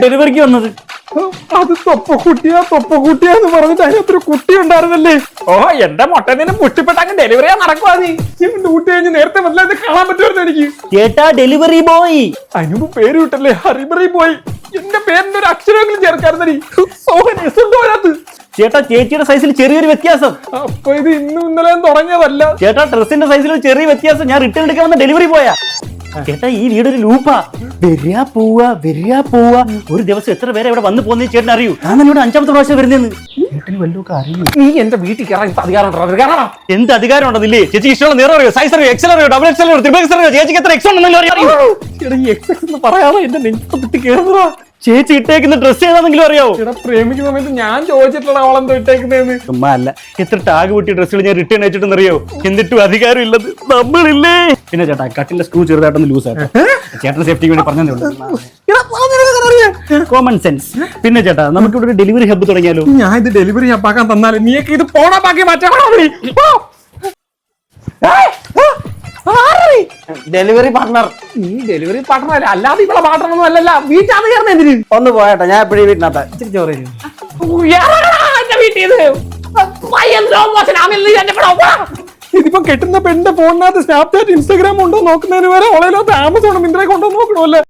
ഡെലിവറിക്ക് വന്നത്. അത് തൊപ്പക്കുട്ടിയാന്ന് പറഞ്ഞിട്ട് അതിനകത്തൊരു കുട്ടി ഉണ്ടായിരുന്നല്ലേ? ഓ എന്റെ മൊട്ടനെ പുഷ്ടിപ്പെട്ട അങ്ങ് ഡെലിവറിയാ നടക്കുവാ. നീ ഡ്യൂട്ടി കഴിഞ്ഞ് നേരത്തെ മനസ്സിലായത് കാണാൻ പറ്റുമായിരുന്നു എനിക്ക്. ചേട്ടാ ഡെലിവറി ബോയ്. അതിനുമ്പ് പേര് വിട്ടല്ലേ, ഹറിബറി ബോയ്. എന്റെ പേരിന്റെ ഒരു അക്ഷരമെങ്കിലും ചേർക്കാറുന്നീ. സോഹനത്ത് ചേട്ടാ ചേച്ചിയുടെ സൈസിൽ ചെറിയൊരു വ്യത്യാസം. അപ്പൊ ഇത് ഇന്നും ഇന്നലെ തുടങ്ങിയതല്ല ചേട്ടാ. ഡ്രസ്സിന്റെ സൈസിൽ ഒരു ചെറിയ വ്യത്യാസം. ഞാൻ റിട്ടേൺ എടുക്കാൻ വന്ന ഡെലിവറി പോയാ. ചേട്ടാ ഈ വീടൊരു ലൂപ്പാ. വരിക പോവാ. ഒരു ദിവസം എത്ര പേരെ ഇവിടെ വന്നു പോകുന്ന ചേട്ടൻ അറിയൂ? ഞാൻ എന്നോട് 5ാമത്തെ പ്രാവശ്യം വരുന്നതെന്ന് ചേട്ടന് വല്ലതൊക്കെ അറിയൂ? നീ എന്റെ വീട്ടിൽ കയറാൻ അധികാരം. എന്ത് അധികാരം ഉണ്ടെന്നില്ലേ? ചേച്ചിക്ക് ഇഷ്ടമുള്ള നിറം അറിയോ? സൈസ് അറിയോ? എക്സൽ അറിയോ? ഡബിൾ എക്സൽ അറിയോ? ട്രിപ്പിൾ എക്സൽ അറിയോ? ചേച്ചിക്ക് എത്ര എക്സ് ഉണ്ടെന്നല്ലോ അറിയോ? ഈ എക്സെക്സ് എന്ന് പറയാതെ എന്റെ നെഞ്ചത്ത് കയറുന്നതാ. ചേച്ചി ഇട്ടേക്കുന്ന ഡ്രസ് ഏതാണെങ്കിലും അറിയാവോ? ഇവിടെ പ്രേമിക്കുന്ന സമയത്ത് ഞാൻ ചോദിച്ചിട്ടുള്ള അവളെന്തോ ഇട്ടേക്കുന്നതെന്ന്. ചുമ്മാ അല്ല, എത്ര ടാഗ് പൊട്ടിയ ഡ്രസ്സുകൾ ഞാൻ റിട്ടേൺ അയച്ചിട്ടെന്ന് അറിയോ? എന്നിട്ടും അധികാരം ഇല്ലത് നമ്മളില്ലേ. പിന്നെ ചേട്ടാ കട്ടിന്റെ സ്ക്രൂ ചെറുതായിട്ടൊന്ന് ലൂസ് ആട്ടോ. ചേട്ടന്റെ സേഫ്റ്റിക്ക് വേണ്ടി പറഞ്ഞതേ കോമൺ സെൻസ്. പിന്നെ ചേട്ടാ നമുക്ക് ഇവിടെ ഒരു ഡെലിവറി ഹബ്ബ് തുടങ്ങിയാലോ? ഞാൻ ഇത് ഡെലിവറി ഹബ്ബാക്കാൻ തന്നാലേ നീയൊക്കെ ഇത് പോണാക്കി മാറ്റാൻ. Delivery partner. നീ ഡെലിവറി പാർട്ണർ അല്ല, അല്ലാതെ ഇവിടെ പാർട്ണർ ഒന്നും അല്ലല്ല. വീട്ടിൽ കയറുന്ന എന്തിന്? ഒന്ന് പോയാട്ടോ, ഞാൻ എപ്പോഴും വീട്ടിനകത്ത് ഇച്ചിരി ചോറ് ഇതിപ്പോ കെട്ടുന്ന പെണ്ണിന്റെ ഫോണിനകത്ത് സ്നാപ്ചാറ്റ് ഇൻസ്റ്റാഗ്രാം ഉണ്ടോ നോക്കുന്നതിന് വരെ ഓളയിലോ ആമസോൺ മിന്ത്രയൊക്കെ ഉണ്ടോ നോക്കണമല്ലേ.